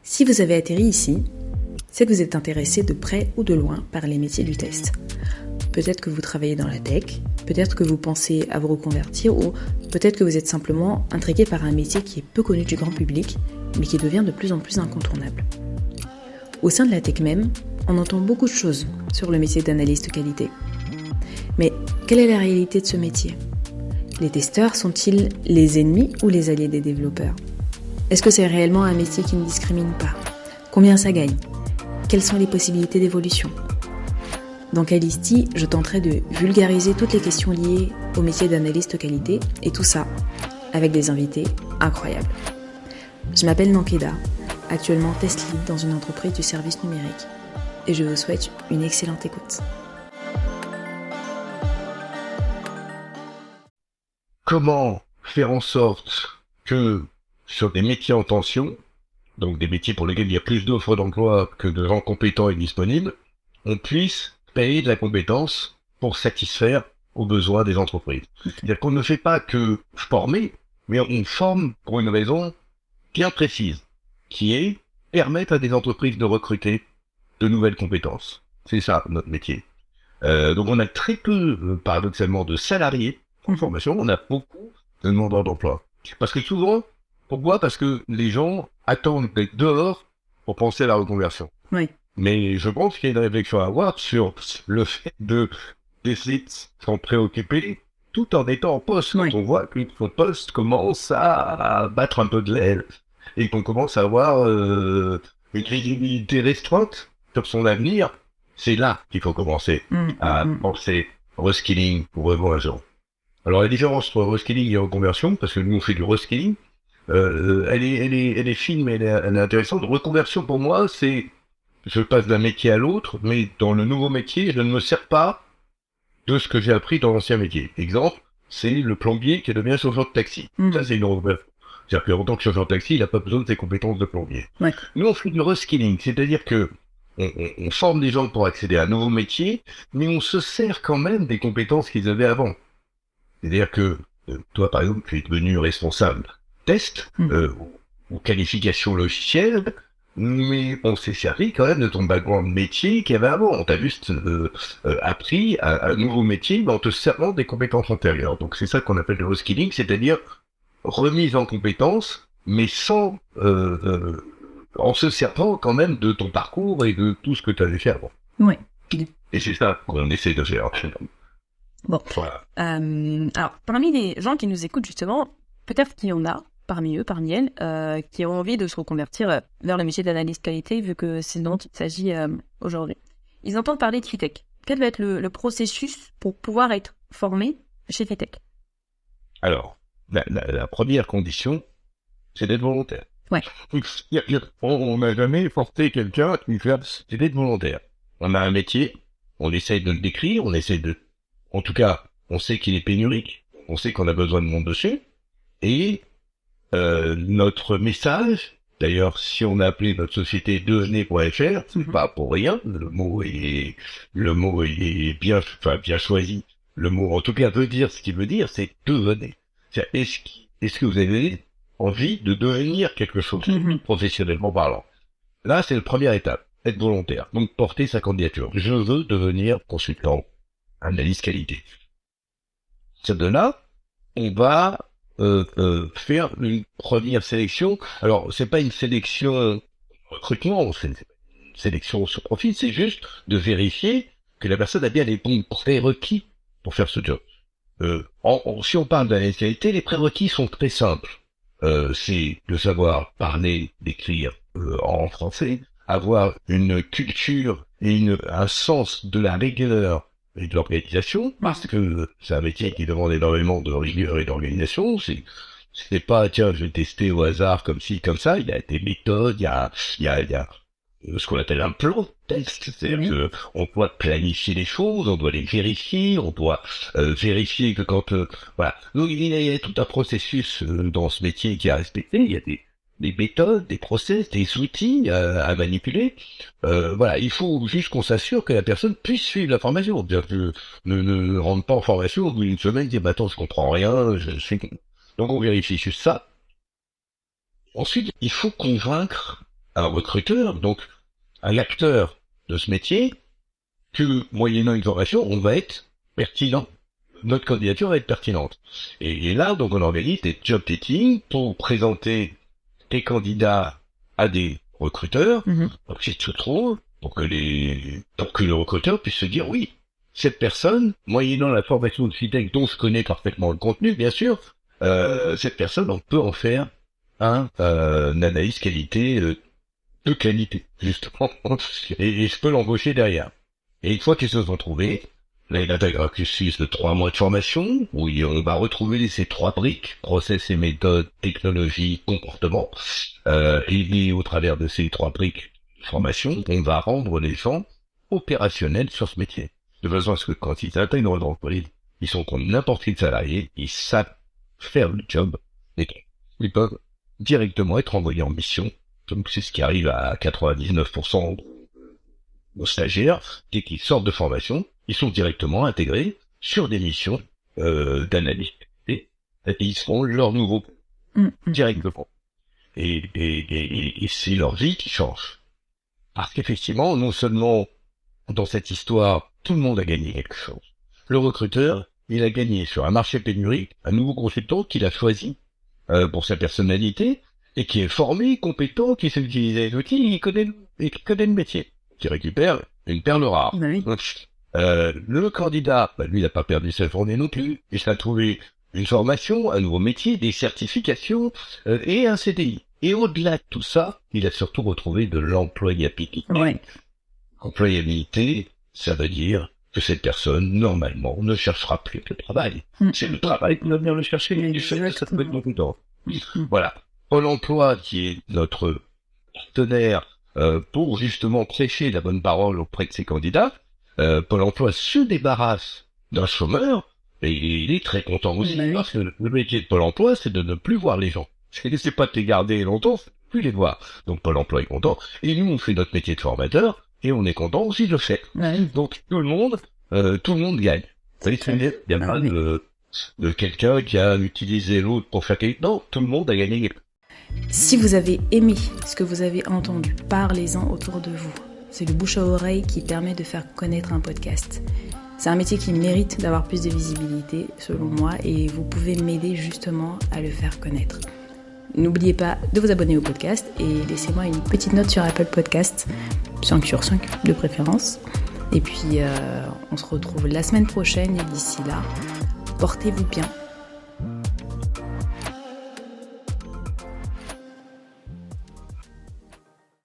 Si vous avez atterri ici, c'est que vous êtes intéressé de près ou de loin par les métiers du test. Peut-être que vous travaillez dans la tech, peut-être que vous pensez à vous reconvertir ou peut-être que vous êtes simplement intrigué par un métier qui est peu connu du grand public mais qui devient de plus en plus incontournable. Au sein de la tech même, on entend beaucoup de choses sur le métier d'analyste qualité. Mais quelle est la réalité de ce métier ? Les testeurs sont-ils les ennemis ou les alliés des développeurs ? Est-ce que c'est réellement un métier qui ne discrimine pas ? Combien ça gagne ? Quelles sont les possibilités d'évolution ? Dans Calisti, je tenterai de vulgariser toutes les questions liées au métier d'analyste qualité et tout ça avec des invités incroyables. Je m'appelle Nankeda, actuellement test lead dans une entreprise du service numérique et je vous souhaite une excellente écoute. Comment faire en sorte que sur des métiers en tension, donc des métiers pour lesquels il y a plus d'offres d'emploi que de gens compétents et disponibles, on puisse payer de la compétence pour satisfaire aux besoins des entreprises. C'est-à-dire qu'on ne fait pas que former, mais on forme pour une raison bien précise, qui est permettre à des entreprises de recruter de nouvelles compétences. C'est ça notre métier. Donc on a très peu, paradoxalement, de salariés en formation, on a beaucoup de demandeurs d'emploi. Parce que souvent, pourquoi ? Parce que les gens attendent d'être dehors pour penser à la reconversion. Oui. Mais je pense qu'il y a une réflexion à avoir sur le fait de d'essayer de s'en préoccuper tout en étant en poste. Oui. Quand on voit que son poste commence à battre un peu de l'aile et qu'on commence à avoir une crédibilité restreinte sur son avenir, c'est là qu'il faut commencer à penser reskilling ou reconversion. Alors la différence entre reskilling et reconversion, parce que nous on fait du reskilling, elle est fine mais elle est intéressante. Reconversion pour moi c'est je passe d'un métier à l'autre, mais dans le nouveau métier je ne me sers pas de ce que j'ai appris dans l'ancien métier. Exemple, c'est le plombier qui devient chauffeur de taxi. Ça c'est une reconversion. C'est-à-dire qu'en tant que chauffeur de taxi, il n'a pas besoin de ses compétences de plombier. Ouais. Nous on fait du reskilling, c'est-à-dire que on forme des gens pour accéder à un nouveau métier, mais on se sert quand même des compétences qu'ils avaient avant. C'est-à-dire que toi, par exemple, tu es devenu responsable test ou qualification logicielle, mais on s'est servi quand même de ton background métier qu'il y avait avant. On t'a juste appris un nouveau métier, mais en te servant des compétences antérieures. Donc c'est ça qu'on appelle le reskilling, c'est-à-dire remise en compétences, mais sans en se servant quand même de ton parcours et de tout ce que tu avais fait avant. Oui. Et c'est ça qu'on essaie de faire. Bon. Voilà. Alors, parmi les gens qui nous écoutent, justement, peut-être qu'il y en a, parmi eux, parmi elles, qui ont envie de se reconvertir vers le métier d'analyste qualité, vu que c'est dont il s'agit aujourd'hui. Ils entendent parler de Fitech. Quel va être le processus pour pouvoir être formé chez Fitech ? Alors, la première condition, c'est d'être volontaire. Ouais. On n'a jamais forcé quelqu'un qui fait, c'est d'être volontaire. On a un métier, on essaye de le décrire, en tout cas, on sait qu'il est pénurique, on sait qu'on a besoin de monde dessus, et notre message, d'ailleurs, si on a appelé notre société devenez.fr, c'est pas pour rien, le mot est bien choisi. Le mot, en tout cas, veut dire ce qu'il veut dire, c'est devenez. Est-ce que vous avez envie de devenir quelque chose, professionnellement parlant? Là, c'est la première étape, être volontaire. Donc, porter sa candidature. Je veux devenir consultant, analyse qualité. De là, on va faire une première sélection. Alors, c'est pas une sélection recrutement, c'est une sélection sur profil, c'est juste de vérifier que la personne a bien les bons prérequis pour faire ce job. Si on parle d'analyse qualité, les prérequis sont très simples. C'est de savoir parler, d'écrire en français, avoir une culture et un sens de la rigueur et de l'organisation, parce que c'est un métier qui demande énormément de rigueur et d'organisation. C'est pas, tiens, je vais tester au hasard comme ci, comme ça. Il y a des méthodes, il y a ce qu'on appelle un plan de test. C'est-à-dire que on doit planifier les choses, on doit les vérifier, on doit vérifier que quand, voilà. Donc il y a tout un processus dans ce métier qui est à respecter. Il y a des méthodes, des process, des outils à manipuler. Voilà, il faut juste qu'on s'assure que la personne puisse suivre la formation. C'est-à-dire que ne rentre pas en formation au bout d'une semaine, dire attends, je comprends rien, donc on vérifie juste ça. Ensuite, il faut convaincre un recruteur, donc un acteur de ce métier, que moyennant une formation, on va être pertinent. Notre candidature va être pertinente. Et là, donc, on organise des job dating pour présenter des candidats à des recruteurs, donc qui se trouvent, pour que le recruteur puisse se dire, oui, cette personne, moyennant la formation de FIDEC dont je connais parfaitement le contenu, bien sûr, cette personne, on peut en faire une analyse qualité, de qualité, justement, et je peux l'embaucher derrière. Et une fois qu'ils se sont trouvés, là, il intègre un cursus de 3 mois de formation, où on va retrouver ces 3 briques, process et méthodes, technologie, comportement, et au travers de ces 3 briques de formation, on va rendre les gens opérationnels sur ce métier. De façon à ce que quand ils intègrent l'entreprise, ils sont comme n'importe quel salarié, ils savent faire le job, et ils peuvent directement être envoyés en mission. Donc c'est ce qui arrive à 99% aux stagiaires, dès qu'ils sortent de formation, ils sont directement intégrés sur des missions d'analyse et ils font leur nouveau directement. Et c'est leur vie qui change. Parce qu'effectivement, non seulement dans cette histoire, tout le monde a gagné quelque chose. Le recruteur, il a gagné sur un marché pénurique, un nouveau consultant qu'il a choisi pour sa personnalité, et qui est formé, compétent, qui sait utiliser les outils, qui connaît le métier, qui récupère une perle rare. Oui. Le candidat, lui, il n'a pas perdu sa journée non plus, il s'est trouvé une formation, un nouveau métier, des certifications et un CDI. Et au-delà de tout ça, il a surtout retrouvé de l'employabilité. Ouais. Employabilité, ça veut dire que cette personne, normalement, ne cherchera plus le travail. C'est le travail qui va venir le chercher, et ça peut être beaucoup de temps. Voilà. Pôle emploi, qui est notre partenaire pour justement prêcher la bonne parole auprès de ses candidats, Pôle emploi se débarrasse d'un chômeur, et il est très content aussi, parce que le métier de Pôle emploi, c'est de ne plus voir les gens. C'est pas de les garder longtemps, c'est de plus les voir. Donc Pôle emploi est content, et nous on fait notre métier de formateur, et on est content aussi de le faire. Donc tout le monde gagne. Vous voyez, il n'y a pas de quelqu'un qui a utilisé l'autre pour faire quelque chose. Non, tout le monde a gagné. Si vous avez aimé ce que vous avez entendu, parlez-en autour de vous. C'est le bouche à oreille qui permet de faire connaître un podcast. C'est un métier qui mérite d'avoir plus de visibilité, selon moi, et vous pouvez m'aider justement à le faire connaître. N'oubliez pas de vous abonner au podcast et laissez-moi une petite note sur Apple Podcast, 5 sur 5 de préférence. Et puis, on se retrouve la semaine prochaine et d'ici là, portez-vous bien.